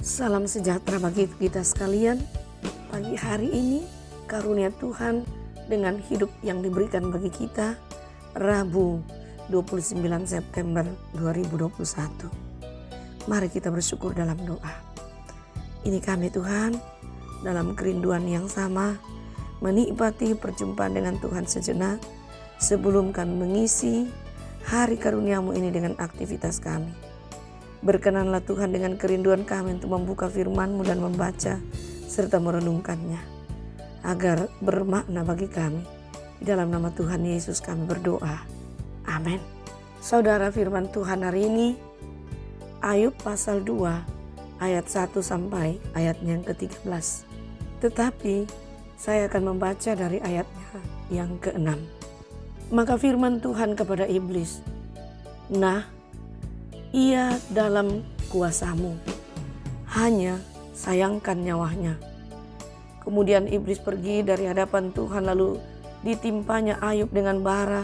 Salam sejahtera bagi kita sekalian. Pagi hari ini karunia Tuhan dengan hidup yang diberikan bagi kita Rabu 29 September 2021. Mari kita bersyukur dalam doa. Ini kami Tuhan dalam kerinduan yang sama menikmati perjumpaan dengan Tuhan sejenak sebelum kami mengisi hari karuniamu ini dengan aktivitas kami. Berkenanlah Tuhan dengan kerinduan kami untuk membuka firman-Mu dan membaca serta merenungkannya, agar bermakna bagi kami. Di dalam nama Tuhan Yesus kami berdoa. Amin. Saudara, firman Tuhan hari ini Ayub pasal 2 ayat 1 sampai ayatnya yang ke-13. Tetapi saya akan membaca dari ayatnya yang ke-6. Maka firman Tuhan kepada iblis, "Nah, ia dalam kuasamu, hanya sayangkan nyawanya." Kemudian iblis pergi dari hadapan Tuhan, lalu ditimpanya Ayub dengan bara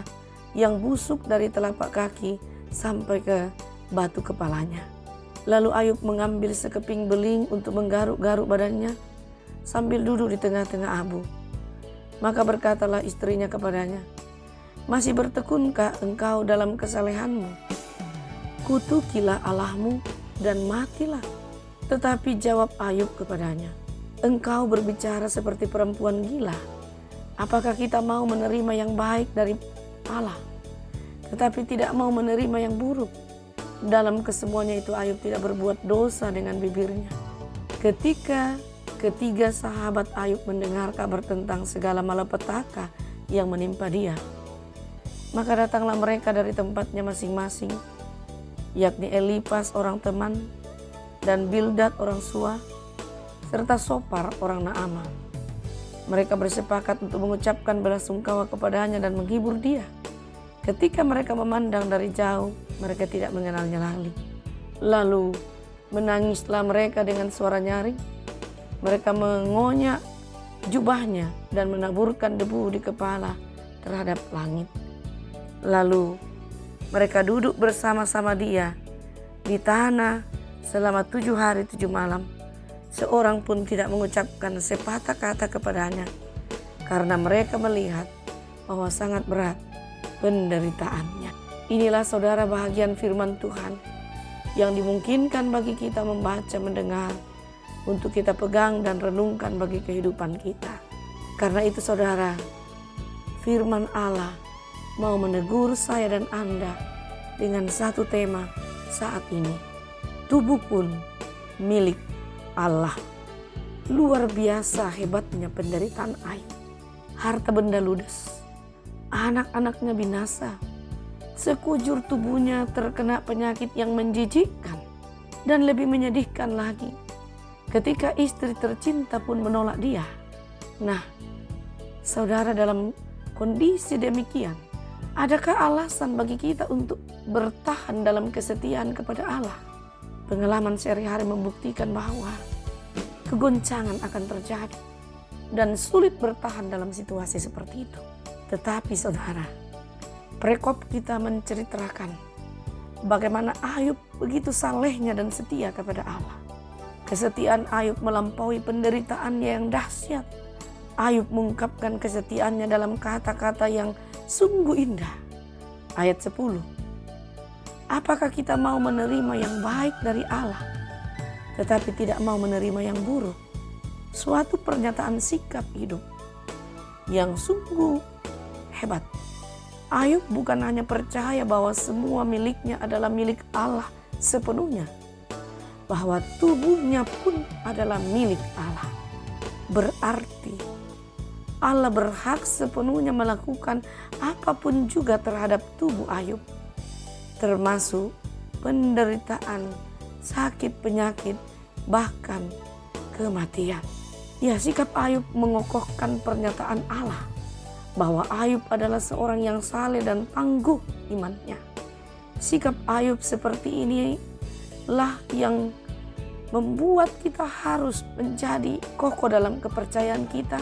yang busuk dari telapak kaki sampai ke batu kepalanya. Lalu Ayub mengambil sekeping beling untuk menggaruk-garuk badannya sambil duduk di tengah-tengah abu. Maka berkatalah istrinya kepadanya, "Masih bertekunkah engkau dalam kesalehanmu? Kutukilah Allahmu dan matilah." Tetapi jawab Ayub kepadanya, "Engkau berbicara seperti perempuan gila. Apakah kita mau menerima yang baik dari Allah, tetapi tidak mau menerima yang buruk?" Dalam kesemuanya itu Ayub tidak berbuat dosa dengan bibirnya. Ketika ketiga sahabat Ayub mendengar kabar tentang segala malapetaka yang menimpa dia, maka datanglah mereka dari tempatnya masing-masing, yakni Elifas orang teman, dan Bildad orang Sua, serta Sopar orang Naamah. Mereka bersepakat untuk mengucapkan belasungkawa kepadanya dan menghibur dia. Ketika mereka memandang dari jauh, mereka tidak mengenalnya lagi. Lalu menangislah mereka dengan suara nyaring. Mereka mengonyak jubahnya dan menaburkan debu di kepala terhadap langit. Lalu mereka duduk bersama-sama dia di tanah selama 7 hari 7 malam. Seorang pun tidak mengucapkan sepatah kata kepadanya, karena mereka melihat bahwa sangat berat penderitaannya. Inilah saudara bahagian firman Tuhan yang dimungkinkan bagi kita membaca, mendengar, untuk kita pegang dan renungkan bagi kehidupan kita. Karena itu saudara, firman Allah mau menegur saya dan Anda dengan satu tema saat ini. Tubuh pun milik Allah. Luar biasa hebatnya penderitaan Ayub. Harta benda ludes, anak-anaknya binasa, sekujur tubuhnya terkena penyakit yang menjijikkan. Dan lebih menyedihkan lagi, ketika istri tercinta pun menolak dia. Nah, saudara, dalam kondisi demikian, adakah alasan bagi kita untuk bertahan dalam kesetiaan kepada Allah? Pengalaman sehari-hari membuktikan bahwa kegoncangan akan terjadi dan sulit bertahan dalam situasi seperti itu. Tetapi saudara, perikop kita menceritakan bagaimana Ayub begitu salehnya dan setia kepada Allah. Kesetiaan Ayub melampaui penderitaannya yang dahsyat. Ayub mengungkapkan kesetiaannya dalam kata-kata yang sungguh indah. Ayat 10. Apakah kita mau menerima yang baik dari Allah, tetapi tidak mau menerima yang buruk? Suatu pernyataan sikap hidup yang sungguh hebat. Ayub bukan hanya percaya bahwa semua miliknya adalah milik Allah sepenuhnya, bahwa tubuhnya pun adalah milik Allah. Berarti Allah berhak sepenuhnya melakukan apapun juga terhadap tubuh Ayub, termasuk penderitaan, sakit, penyakit, bahkan kematian. Ya, sikap Ayub mengokohkan pernyataan Allah bahwa Ayub adalah seorang yang saleh dan tangguh imannya. Sikap Ayub seperti ini lah yang membuat kita harus menjadi kokoh dalam kepercayaan kita,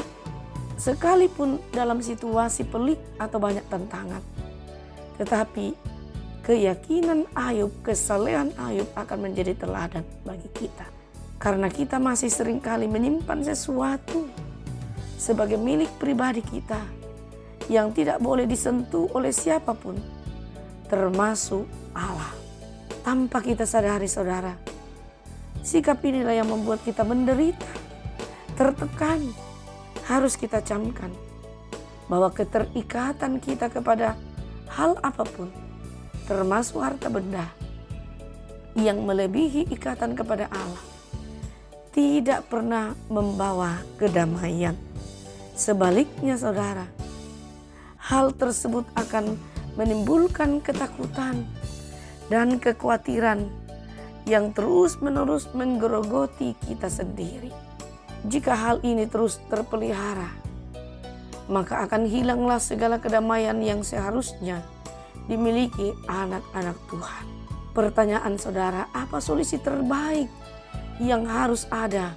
sekalipun dalam situasi pelik atau banyak tantangan. Tetapi keyakinan Ayub, kesalehan Ayub akan menjadi teladan bagi kita. Karena kita masih seringkali menyimpan sesuatu sebagai milik pribadi kita yang tidak boleh disentuh oleh siapapun, termasuk Allah. Tanpa kita sadari, saudara, sikap inilah yang membuat kita menderita, tertekan. Harus kita camkan bahwa keterikatan kita kepada hal apapun, termasuk harta benda, yang melebihi ikatan kepada Allah, tidak pernah membawa kedamaian. Sebaliknya, saudara, hal tersebut akan menimbulkan ketakutan dan kekhawatiran yang terus-menerus menggerogoti kita sendiri. Jika hal ini terus terpelihara, maka akan hilanglah segala kedamaian yang seharusnya dimiliki anak-anak Tuhan. Pertanyaan saudara, apa solusi terbaik yang harus ada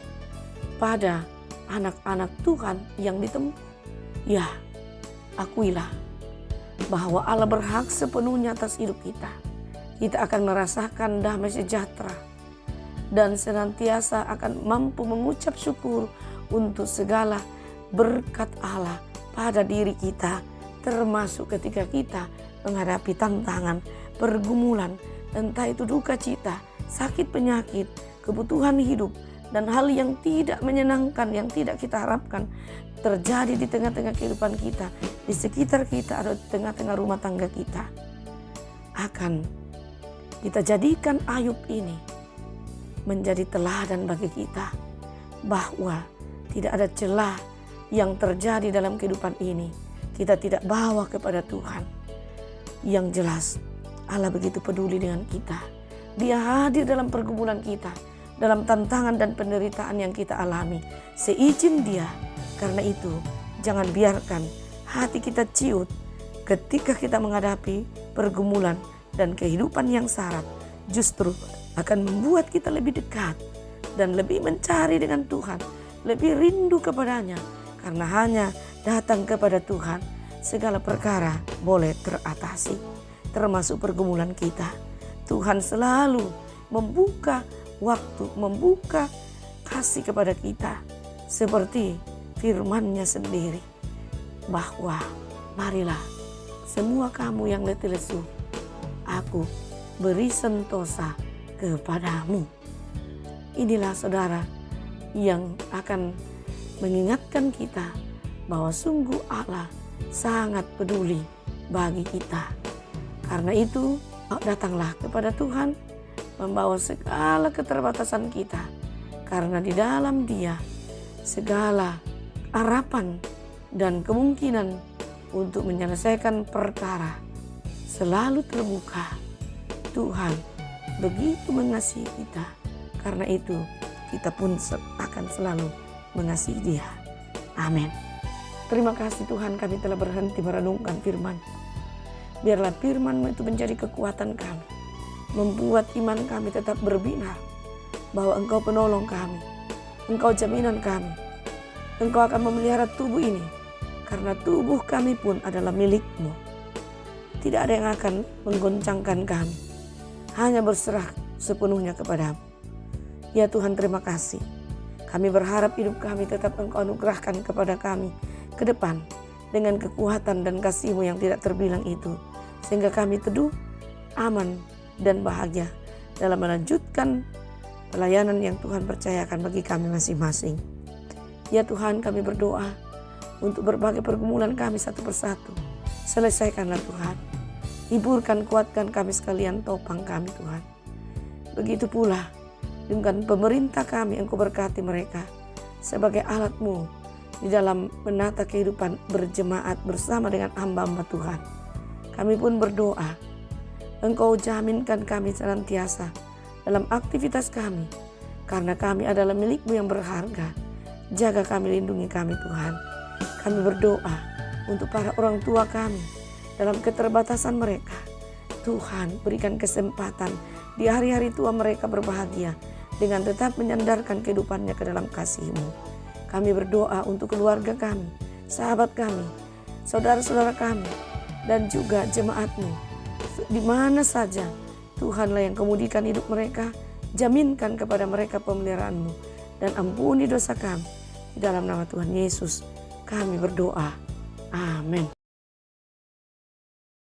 pada anak-anak Tuhan yang ditempuh? Ya, akuilah bahwa Allah berhak sepenuhnya atas hidup kita. Kita akan merasakan damai sejahtera dan senantiasa akan mampu mengucap syukur untuk segala berkat Allah pada diri kita, termasuk ketika kita menghadapi tantangan, pergumulan, entah itu duka cita, sakit penyakit, kebutuhan hidup, dan hal yang tidak menyenangkan, yang tidak kita harapkan terjadi di tengah-tengah kehidupan kita, di sekitar kita atau di tengah-tengah rumah tangga kita. Akan kita jadikan Ayub ini menjadi teladan bagi kita, bahwa tidak ada celah yang terjadi dalam kehidupan ini kita tidak bawa kepada Tuhan. Yang jelas, Allah begitu peduli dengan kita. Dia hadir dalam pergumulan kita, dalam tantangan dan penderitaan yang kita alami, seizin Dia. Karena itu, jangan biarkan hati kita ciut ketika kita menghadapi pergumulan dan kehidupan yang syarat. Justru akan membuat kita lebih dekat dan lebih mencari dengan Tuhan, lebih rindu kepadanya. Karena hanya datang kepada Tuhan, segala perkara boleh teratasi, termasuk pergumulan kita. Tuhan selalu membuka waktu, membuka kasih kepada kita, seperti firman-Nya sendiri, bahwa marilah semua kamu yang letih lesu, aku beri sentosa kepadamu. Inilah saudara yang akan mengingatkan kita bahwa sungguh Allah sangat peduli bagi kita. Karena itu, datanglah kepada Tuhan, membawa segala keterbatasan kita. Karena di dalam Dia, segala harapan dan kemungkinan untuk menyelesaikan perkara selalu terbuka. Tuhan begitu mengasihi kita. Karena itu, kita pun akan selalu mengasihi Dia. Amin. Terima kasih Tuhan, kami telah berhenti merenungkan firman. Biarlah firman-Mu itu menjadi kekuatan kami, membuat iman kami tetap berbinar bahwa Engkau penolong kami, Engkau jaminan kami. Engkau akan memelihara tubuh ini, karena tubuh kami pun adalah milik-Mu. Tidak ada yang akan menggoncangkan kami, hanya berserah sepenuhnya kepada-Mu. Ya Tuhan, terima kasih. Kami berharap hidup kami tetap Engkau anugerahkan kepada kami ke depan dengan kekuatan dan kasih-Mu yang tidak terbilang itu, sehingga kami teduh, aman, dan bahagia dalam melanjutkan pelayanan yang Tuhan percayakan bagi kami masing-masing. Ya Tuhan, kami berdoa untuk berbagai pergumulan kami satu persatu. Selesaikanlah Tuhan. Hiburkan, kuatkan kami sekalian, topang kami Tuhan. Begitu pula dengan pemerintah kami, Engkau berkati mereka sebagai alat-Mu di dalam menata kehidupan berjemaat bersama dengan hamba-hamba Tuhan. Kami pun berdoa, Engkau jaminkan kami senantiasa dalam aktivitas kami, karena kami adalah milik-Mu yang berharga. Jaga kami, lindungi kami Tuhan. Kami berdoa untuk para orang tua kami dalam keterbatasan mereka. Tuhan, berikan kesempatan di hari-hari tua mereka berbahagia dengan tetap menyandarkan kehidupannya ke dalam kasih-Mu. Kami berdoa untuk keluarga kami, sahabat kami, saudara-saudara kami, dan juga jemaat-Mu. Di mana saja, Tuhanlah yang kemudikan hidup mereka, Jaminkan kepada mereka pemeliharaan-Mu dan ampuni dosa kami. Di dalam nama Tuhan Yesus kami berdoa. Amin.